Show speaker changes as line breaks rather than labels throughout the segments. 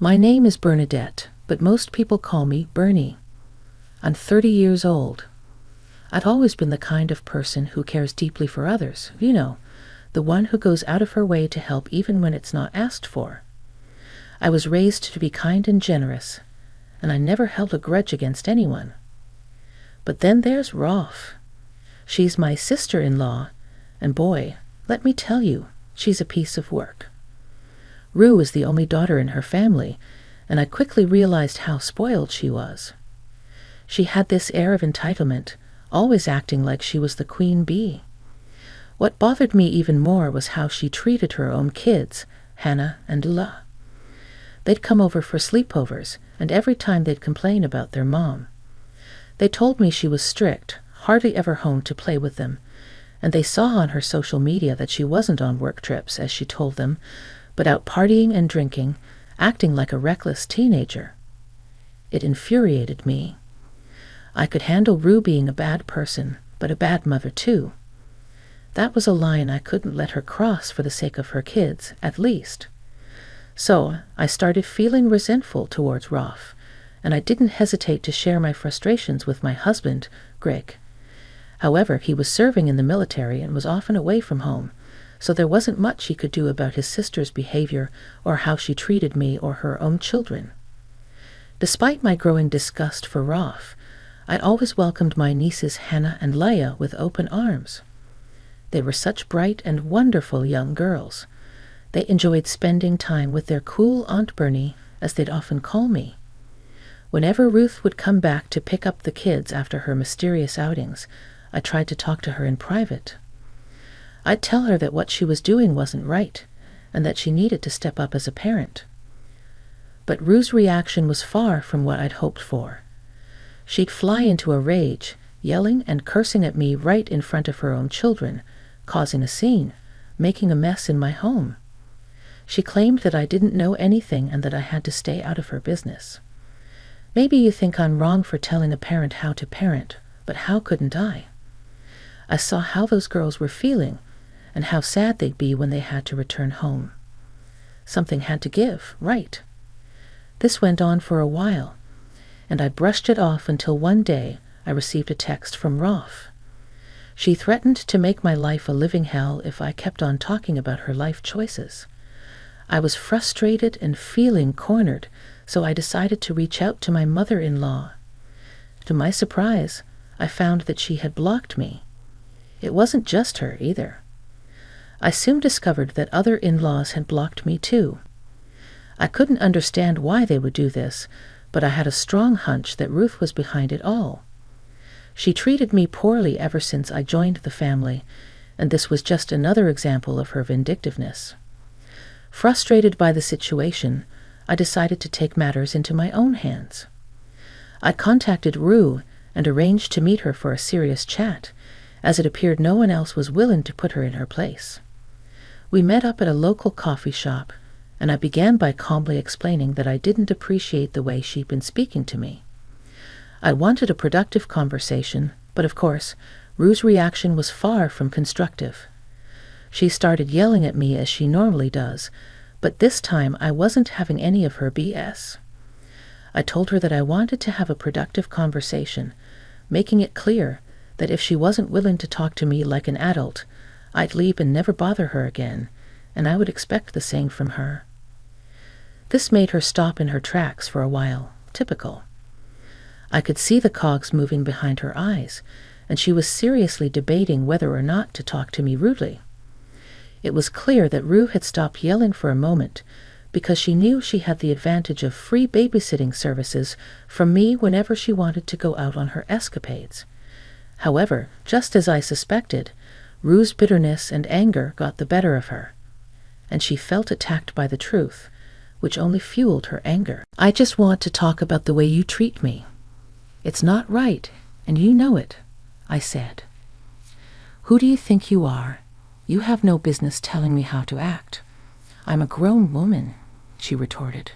My name is Bernadette, but most people call me Bernie. I'm 30 years old. I've always been the kind of person who cares deeply for others, the one who goes out of her way to help even when it's not asked for. I was raised to be kind and generous, and I never held a grudge against anyone. But then there's Rolf. She's my sister-in-law, and boy, let me tell you, she's a piece of work. Rue is the only daughter in her family, and I quickly realized how spoiled she was. She had this air of entitlement, always acting like she was the queen bee. What bothered me even more was how she treated her own kids, Hannah and Ula. They'd come over for sleepovers, and every time they'd complain about their mom. They told me she was strict, hardly ever home to play with them, and they saw on her social media that she wasn't on work trips, as she told them, but out partying and drinking, acting like a reckless teenager. It infuriated me. I could handle Rue being a bad person, but a bad mother too. That was a line I couldn't let her cross for the sake of her kids, at least. So I started feeling resentful towards Rolf, and I didn't hesitate to share my frustrations with my husband, Greg. However, he was serving in the military and was often away from home, so there wasn't much he could do about his sister's behavior or how she treated me or her own children. Despite my growing disgust for Rolf, I always welcomed my nieces Hannah and Leia with open arms. They were such bright and wonderful young girls. They enjoyed spending time with their cool Aunt Bernie, as they'd often call me. Whenever Ruth would come back to pick up the kids after her mysterious outings, I tried to talk to her in private. I'd tell her that what she was doing wasn't right, and that she needed to step up as a parent. But Rue's reaction was far from what I'd hoped for. She'd fly into a rage, yelling and cursing at me right in front of her own children, causing a scene, making a mess in my home. She claimed that I didn't know anything and that I had to stay out of her business. Maybe you think I'm wrong for telling a parent how to parent, but how couldn't I? I saw how those girls were feeling and how sad they'd be when they had to return home. Something had to give, right? This went on for a while, and I brushed it off until one day I received a text from Rolf. She threatened to make my life a living hell if I kept on talking about her life choices. I was frustrated and feeling cornered, so I decided to reach out to my mother-in-law. To my surprise, I found that she had blocked me. It wasn't just her either. I soon discovered that other in-laws had blocked me too. I couldn't understand why they would do this, but I had a strong hunch that Ruth was behind it all. She treated me poorly ever since I joined the family, and this was just another example of her vindictiveness. Frustrated by the situation, I decided to take matters into my own hands. I contacted Rue and arranged to meet her for a serious chat, as it appeared no one else was willing to put her in her place. We met up at a local coffee shop, and I began by calmly explaining that I didn't appreciate the way she'd been speaking to me. I wanted a productive conversation, but of course, Rue's reaction was far from constructive. She started yelling at me as she normally does, but this time I wasn't having any of her BS. I told her that I wanted to have a productive conversation, making it clear that if she wasn't willing to talk to me like an adult, I'd leave and never bother her again, and I would expect the same from her. This made her stop in her tracks for a while, typical. I could see the cogs moving behind her eyes, and she was seriously debating whether or not to talk to me rudely. It was clear that Rue had stopped yelling for a moment, because she knew she had the advantage of free babysitting services from me whenever she wanted to go out on her escapades. However, just as I suspected, Rue's bitterness and anger got the better of her, and she felt attacked by the truth, which only fueled her anger. "I just want to talk about the way you treat me. It's not right, and you know it," I said. "Who do you think you are? You have no business telling me how to act. I'm a grown woman," she retorted.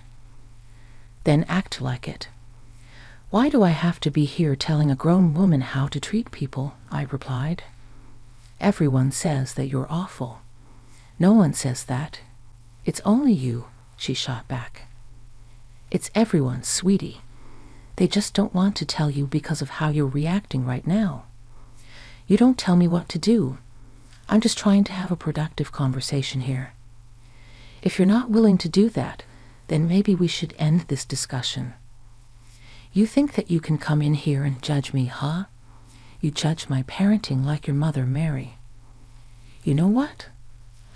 "Then act like it." "Why do I have to be here telling a grown woman how to treat people?" I replied. "Everyone says that you're awful." "No one says that. It's only you," she shot back. It's everyone, sweetie. They just don't want to tell you because of how you're reacting right now. You don't tell me what to do. I'm just trying to have a productive conversation here. If you're not willing to do that, then maybe we should end this discussion. You think that you can come in here and judge me, huh? You judge my parenting like your mother, Mary. You know what?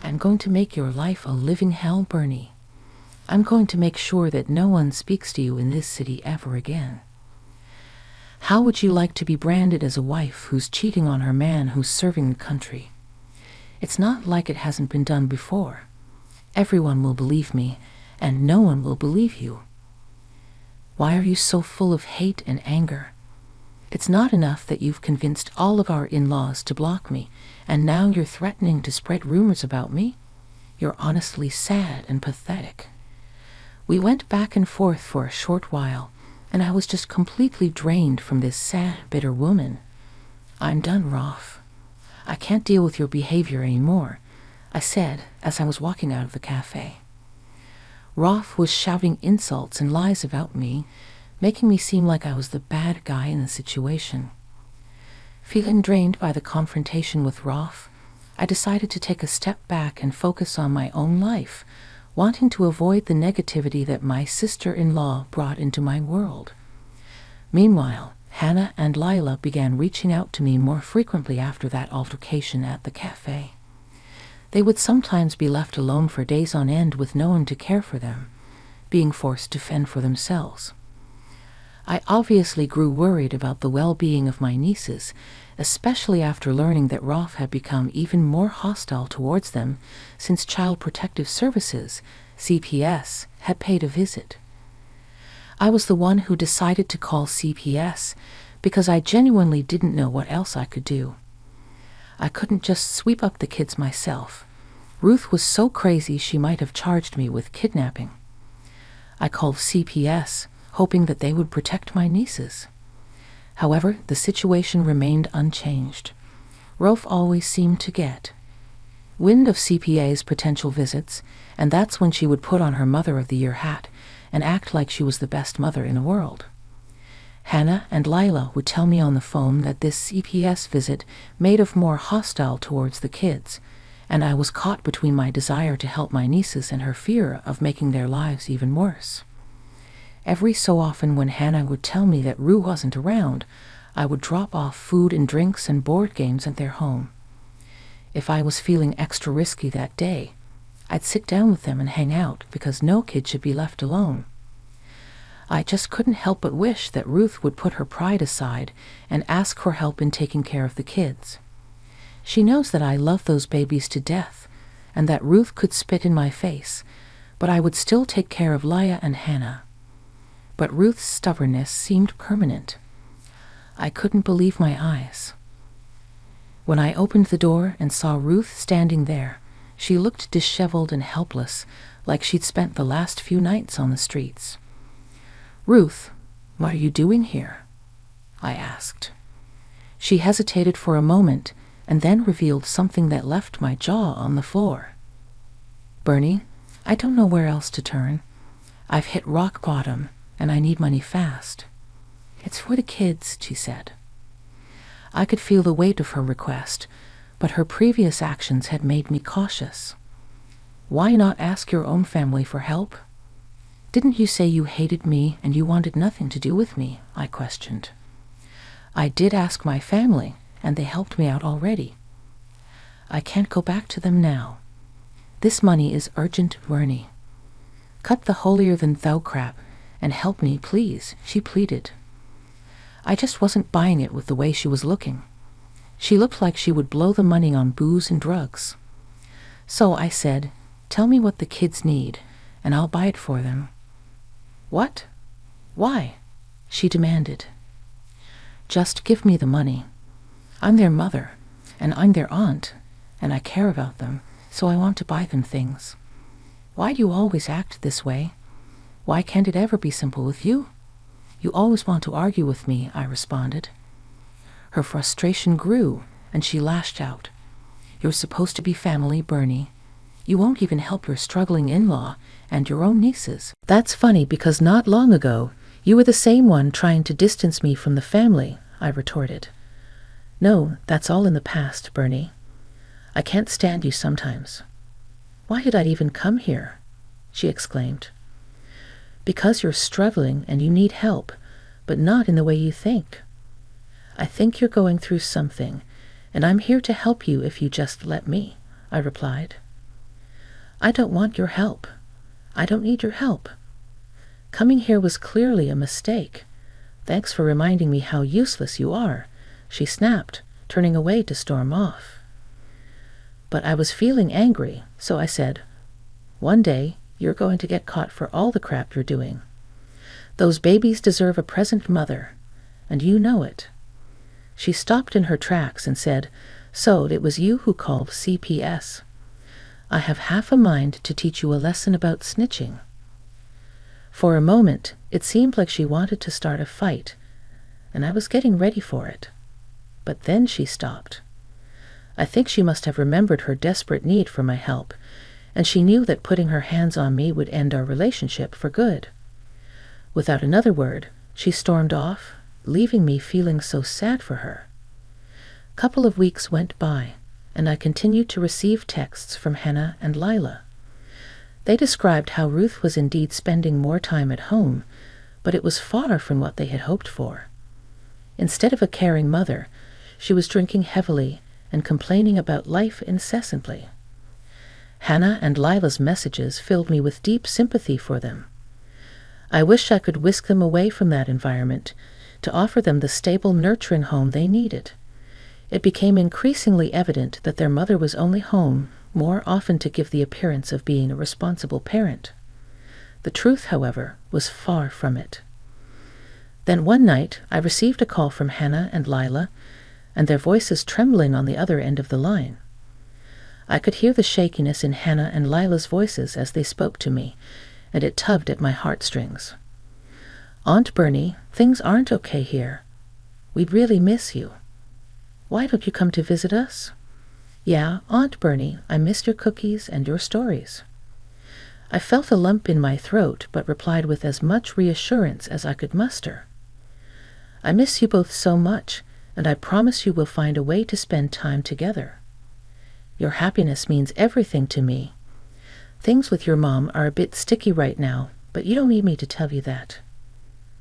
I'm going to make your life a living hell, Bernie. I'm going to make sure that no one speaks to you in this city ever again. How would you like to be branded as a wife who's cheating on her man who's serving the country? It's not like it hasn't been done before. Everyone will believe me, and no one will believe you. Why are you so full of hate and anger? It's not enough that you've convinced all of our in-laws to block me, and now you're threatening to spread rumors about me? You're honestly sad and pathetic. We went back and forth for a short while, and I was just completely drained from this sad, bitter woman. I'm done, Rolf. I can't deal with your behavior anymore, I said as I was walking out of the cafe. Rolf was shouting insults and lies about me, making me seem like I was the bad guy in the situation. Feeling drained by the confrontation with Rolf, I decided to take a step back and focus on my own life, wanting to avoid the negativity that my sister-in-law brought into my world. Meanwhile, Hannah and Lila began reaching out to me more frequently after that altercation at the cafe. They would sometimes be left alone for days on end with no one to care for them, being forced to fend for themselves. I obviously grew worried about the well-being of my nieces, especially after learning that Rolf had become even more hostile towards them since Child Protective Services, CPS, had paid a visit. I was the one who decided to call CPS because I genuinely didn't know what else I could do. I couldn't just sweep up the kids myself. Ruth was so crazy she might have charged me with kidnapping. I called CPS, hoping that they would protect my nieces. However, the situation remained unchanged. Rolf always seemed to get wind of CPA's potential visits, and that's when she would put on her Mother of the Year hat and act like she was the best mother in the world. Hannah and Lila would tell me on the phone that this CPS visit made her more hostile towards the kids, and I was caught between my desire to help my nieces and her fear of making their lives even worse. Every so often when Hannah would tell me that Rue wasn't around, I would drop off food and drinks and board games at their home. If I was feeling extra risky that day, I'd sit down with them and hang out because no kid should be left alone. I just couldn't help but wish that Ruth would put her pride aside and ask for help in taking care of the kids. She knows that I love those babies to death, and that Ruth could spit in my face, but I would still take care of Laya and Hannah. But Ruth's stubbornness seemed permanent. I couldn't believe my eyes. When I opened the door and saw Ruth standing there, she looked disheveled and helpless, like she'd spent the last few nights on the streets. "Ruth, what are you doing here?" I asked. She hesitated for a moment and then revealed something that left my jaw on the floor. "Bernie, I don't know where else to turn. I've hit rock bottom and I need money fast." "It's for the kids," she said. I could feel the weight of her request, but her previous actions had made me cautious. "Why not ask your own family for help?" "Didn't you say you hated me and you wanted nothing to do with me?" I questioned. "I did ask my family, and they helped me out already." "I can't go back to them now. This money is urgent, Bernie. Cut the holier-than-thou crap and help me, please," she pleaded. I just wasn't buying it with the way she was looking. She looked like she would blow the money on booze and drugs. So I said, "Tell me what the kids need, and I'll buy it for them." "What? Why?" she demanded. "Just give me the money. I'm their mother, and I'm their aunt, and I care about them, so I want to buy them things." "Why do you always act this way? Why can't it ever be simple with you? You always want to argue with me," I responded. Her frustration grew, and she lashed out. "You're supposed to be family, Bernie. You won't even help your struggling in-law and your own nieces. That's funny because not long ago, you were the same one trying to distance me from the family, I retorted. No, that's all in the past, Bernie. I can't stand you sometimes. Why did I even come here? She exclaimed. Because you're struggling and you need help, but not in the way you think. I think you're going through something, and I'm here to help you if you just let me, I replied. I don't want your help. I don't need your help. Coming here was clearly a mistake. Thanks for reminding me how useless you are, she snapped, turning away to storm off. But I was feeling angry, so I said, one day you're going to get caught for all the crap you're doing. Those babies deserve a present mother, and you know it. She stopped in her tracks and said, So it was you who called CPS. I have half a mind to teach you a lesson about snitching. For a moment, it seemed like she wanted to start a fight, and I was getting ready for it. But then she stopped. I think she must have remembered her desperate need for my help, and she knew that putting her hands on me would end our relationship for good. Without another word, she stormed off, leaving me feeling so sad for her. A couple of weeks went by, and I continued to receive texts from Hannah and Lila. They described how Ruth was indeed spending more time at home, but it was far from what they had hoped for. Instead of a caring mother, she was drinking heavily and complaining about life incessantly. Hannah and Lila's messages filled me with deep sympathy for them. I wished I could whisk them away from that environment to offer them the stable, nurturing home they needed. It became increasingly evident that their mother was only home more often to give the appearance of being a responsible parent. The truth, however, was far from it. Then one night I received a call from Hannah and Lila, and their voices trembling on the other end of the line. I could hear the shakiness in Hannah and Lila's voices as they spoke to me, and it tugged at my heartstrings. Aunt Bernie, things aren't okay here. We'd really miss you. Why don't you come to visit us? Yeah, Aunt Bernie, I missed your cookies and your stories. I felt a lump in my throat, but replied with as much reassurance as I could muster. I miss you both so much, and I promise you we'll find a way to spend time together. Your happiness means everything to me. Things with your mom are a bit sticky right now, but you don't need me to tell you that.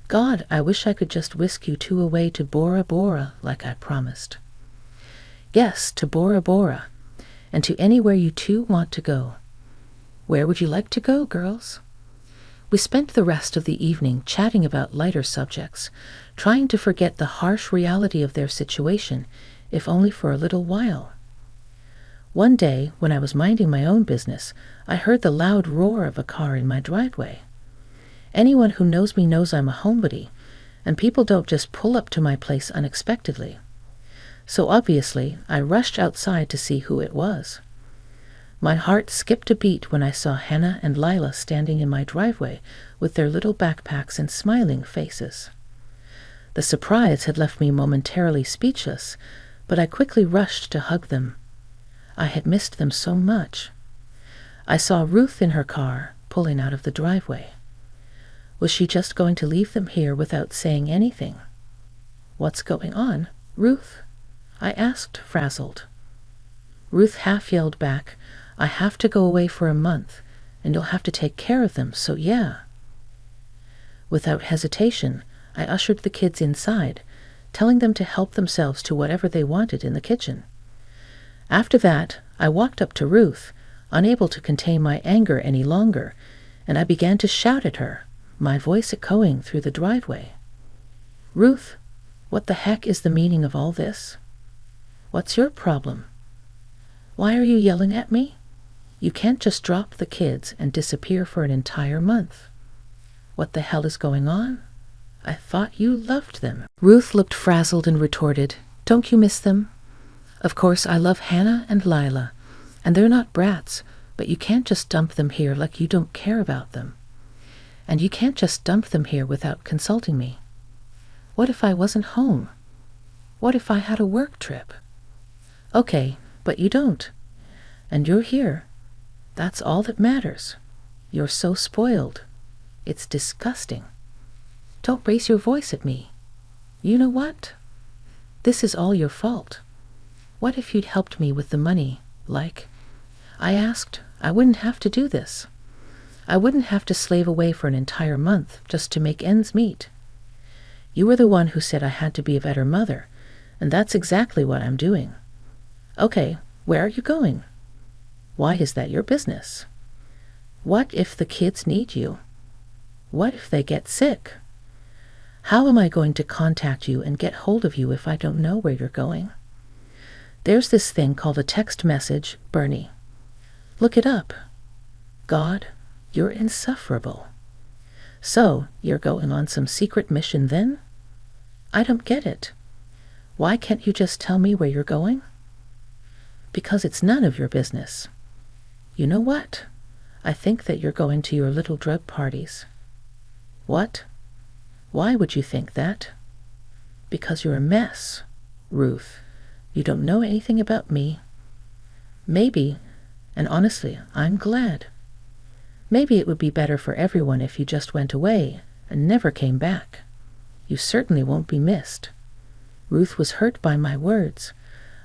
God, I wish I could just whisk you two away to Bora Bora like I promised. Yes, to Bora Bora, and to anywhere you two want to go. Where would you like to go, girls? We spent the rest of the evening chatting about lighter subjects, trying to forget the harsh reality of their situation, if only for a little while. One day, when I was minding my own business, I heard the loud roar of a car in my driveway. Anyone who knows me knows I'm a homebody, and people don't just pull up to my place unexpectedly. So obviously, I rushed outside to see who it was. My heart skipped a beat when I saw Hannah and Lila standing in my driveway with their little backpacks and smiling faces. The surprise had left me momentarily speechless, but I quickly rushed to hug them. I had missed them so much. I saw Ruth in her car, pulling out of the driveway. Was she just going to leave them here without saying anything? What's going on, Ruth? I asked, frazzled. Ruth half yelled back, I have to go away for a month, and you'll have to take care of them, so yeah. Without hesitation, I ushered the kids inside, telling them to help themselves to whatever they wanted in the kitchen. After that, I walked up to Ruth, unable to contain my anger any longer, and I began to shout at her, my voice echoing through the driveway. Ruth, what the heck is the meaning of all this? What's your problem? Why are you yelling at me? You can't just drop the kids and disappear for an entire month. What the hell is going on? I thought you loved them. Ruth looked frazzled and retorted, Don't you miss them? Of course, I love Hannah and Lila, and they're not brats, but you can't just dump them here like you don't care about them. And you can't just dump them here without consulting me. What if I wasn't home? What if I had a work trip? Okay, but you don't. And you're here. That's all that matters. You're so spoiled. It's disgusting. Don't raise your voice at me. You know what? This is all your fault. What if you'd helped me with the money, like I asked? I wouldn't have to do this. I wouldn't have to slave away for an entire month just to make ends meet. You were the one who said I had to be a better mother, and that's exactly what I'm doing. Okay, where are you going? Why is that your business? What if the kids need you? What if they get sick? How am I going to contact you and get hold of you if I don't know where you're going? There's this thing called a text message, Bernie. Look it up. God, you're insufferable. So, you're going on some secret mission then? I don't get it. Why can't you just tell me where you're going? Because it's none of your business. You know what? I think that you're going to your little drug parties. What? Why would you think that? Because you're a mess, Ruth. You don't know anything about me. Maybe, and honestly, I'm glad. Maybe it would be better for everyone if you just went away and never came back. You certainly won't be missed. Ruth was hurt by my words.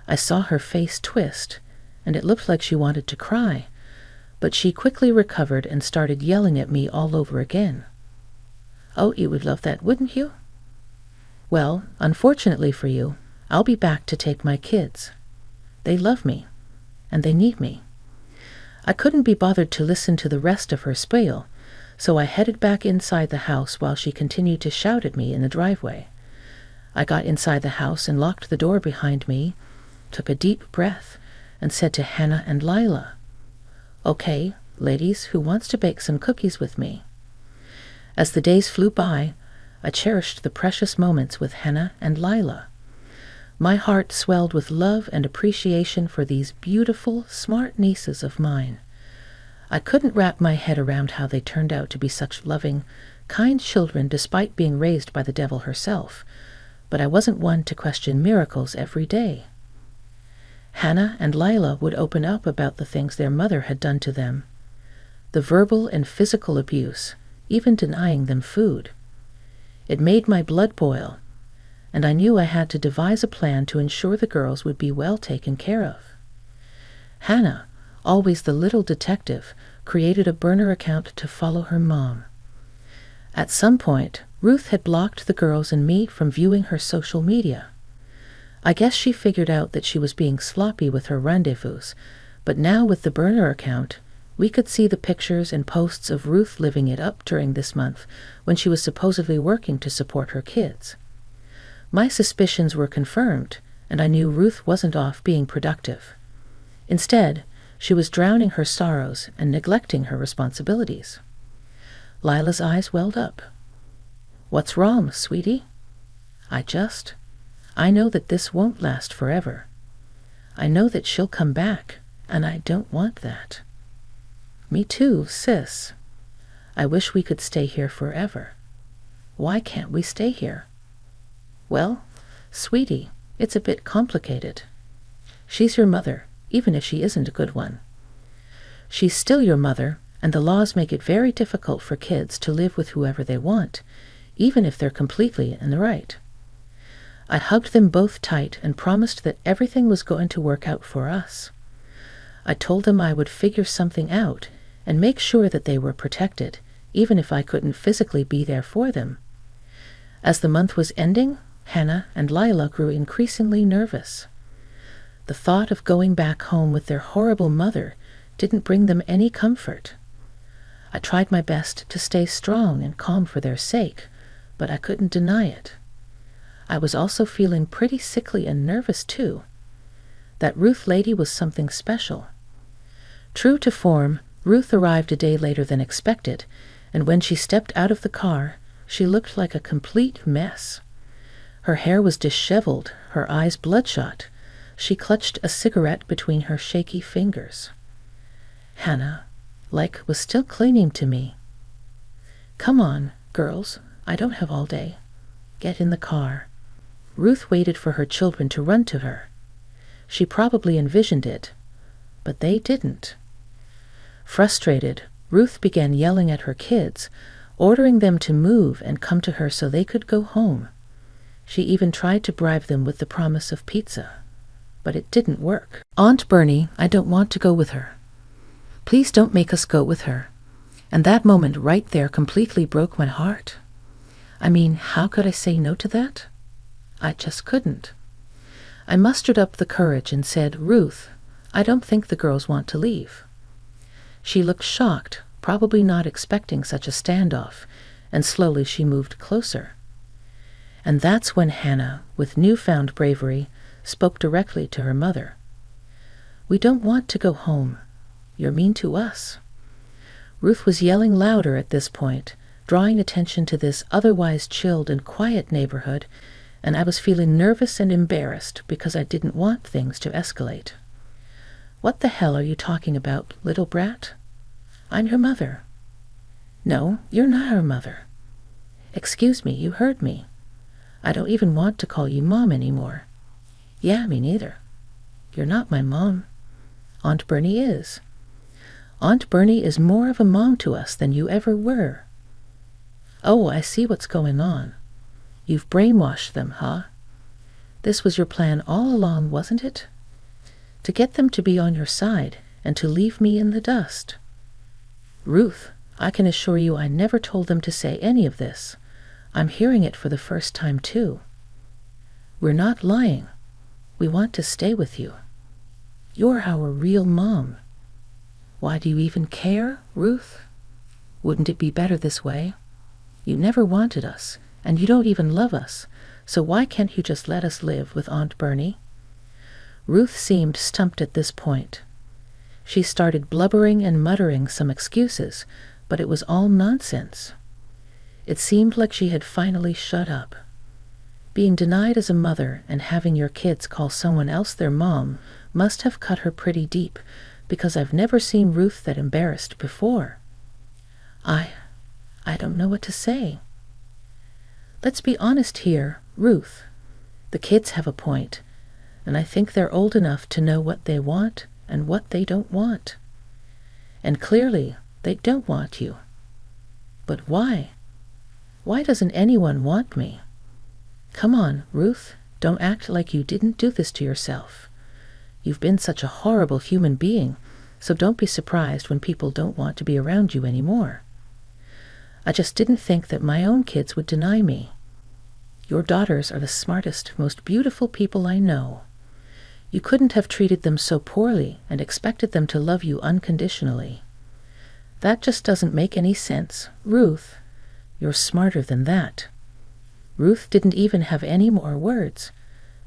I saw her face twist, and it looked like she wanted to cry, but she quickly recovered and started yelling at me all over again. Oh, you would love that, wouldn't you? Well, unfortunately for you, I'll be back to take my kids. They love me, and they need me. I couldn't be bothered to listen to the rest of her spiel, so I headed back inside the house while she continued to shout at me in the driveway. I got inside the house and locked the door behind me, took a deep breath, and said to Hannah and Lila, "Okay, ladies, who wants to bake some cookies with me?" As the days flew by, I cherished the precious moments with Hannah and Lila. My heart swelled with love and appreciation for these beautiful, smart nieces of mine. I couldn't wrap my head around how they turned out to be such loving, kind children despite being raised by the devil herself, but I wasn't one to question miracles every day. Hannah and Lila would open up about the things their mother had done to them. The verbal and physical abuse, even denying them food. It made my blood boil, and I knew I had to devise a plan to ensure the girls would be well taken care of. Hannah, always the little detective, created a burner account to follow her mom. At some point, Ruth had blocked the girls and me from viewing her social media. I guess she figured out that she was being sloppy with her rendezvous, but now with the burner account, we could see the pictures and posts of Ruth living it up during this month when she was supposedly working to support her kids. My suspicions were confirmed, and I knew Ruth wasn't off being productive. Instead, she was drowning her sorrows and neglecting her responsibilities. Lila's eyes welled up. "What's wrong, sweetie?" I know that this won't last forever. I know that she'll come back, and I don't want that." "Me too, sis. I wish we could stay here forever. Why can't we stay here?" "Well, sweetie, it's a bit complicated. She's your mother, even if she isn't a good one. She's still your mother, and the laws make it very difficult for kids to live with whoever they want, even if they're completely in the right. I hugged them both tight and promised that everything was going to work out for us. I told them I would figure something out and make sure that they were protected, even if I couldn't physically be there for them. As the month was ending, Hannah and Lila grew increasingly nervous. The thought of going back home with their horrible mother didn't bring them any comfort. I tried my best to stay strong and calm for their sake, but I couldn't deny it. I was also feeling pretty sickly and nervous too. That Ruth lady was something special. True to form, Ruth arrived a day later than expected, and when she stepped out of the car, she looked like a complete mess. Her hair was disheveled, her eyes bloodshot. She clutched a cigarette between her shaky fingers. Hannah, was still clinging to me. "Come on, girls, I don't have all day. Get in the car." Ruth waited for her children to run to her. She probably envisioned it, but they didn't. Frustrated, Ruth began yelling at her kids, ordering them to move and come to her so they could go home. She even tried to bribe them with the promise of pizza, but it didn't work. "Aunt Bernie, I don't want to go with her. Please don't make us go with her." And that moment right there completely broke my heart. I mean, how could I say no to that? I just couldn't. I mustered up the courage and said, "Ruth, I don't think the girls want to leave." She looked shocked, probably not expecting such a standoff, and slowly she moved closer. And that's when Hannah, with newfound bravery, spoke directly to her mother. "We don't want to go home. You're mean to us." Ruth was yelling louder at this point, drawing attention to this otherwise chilled and quiet neighborhood, and I was feeling nervous and embarrassed because I didn't want things to escalate. "What the hell are you talking about, little brat? I'm your mother." "No, you're not our mother." "Excuse me, you heard me. I don't even want to call you Mom anymore." "Yeah, me neither. You're not my mom. Aunt Bernie is. Aunt Bernie is more of a mom to us than you ever were." "Oh, I see what's going on. You've brainwashed them, huh? This was your plan all along, wasn't it? To get them to be on your side and to leave me in the dust." "Ruth, I can assure you I never told them to say any of this. I'm hearing it for the first time, too." "We're not lying. We want to stay with you. You're our real mom." "Why do you even care, Ruth? Wouldn't it be better this way? You never wanted us, and you don't even love us, so why can't you just let us live with Aunt Bernie?" Ruth seemed stumped at this point. She started blubbering and muttering some excuses, but it was all nonsense. It seemed like she had finally shut up. Being denied as a mother and having your kids call someone else their mom must have cut her pretty deep, because I've never seen Ruth that embarrassed before. I don't know what to say. Let's be honest here, Ruth. The kids have a point, and I think they're old enough to know what they want and what they don't want. And clearly, they don't want you. But why? Why doesn't anyone want me? Come on, Ruth, don't act like you didn't do this to yourself. You've been such a horrible human being, so don't be surprised when people don't want to be around you anymore. I just didn't think that my own kids would deny me. Your daughters are the smartest, most beautiful people I know. You couldn't have treated them so poorly and expected them to love you unconditionally. That just doesn't make any sense, Ruth. You're smarter than that." Ruth didn't even have any more words.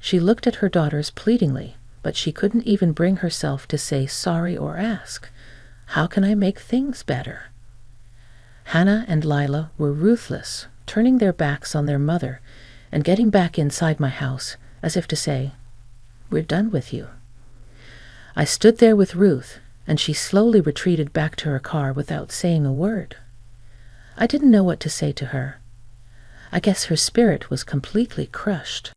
She looked at her daughters pleadingly, but she couldn't even bring herself to say sorry or ask, "How can I make things better?" Hannah and Lila were ruthless, turning their backs on their mother and getting back inside my house, as if to say, "We're done with you." I stood there with Ruth, and she slowly retreated back to her car without saying a word. I didn't know what to say to her. I guess her spirit was completely crushed.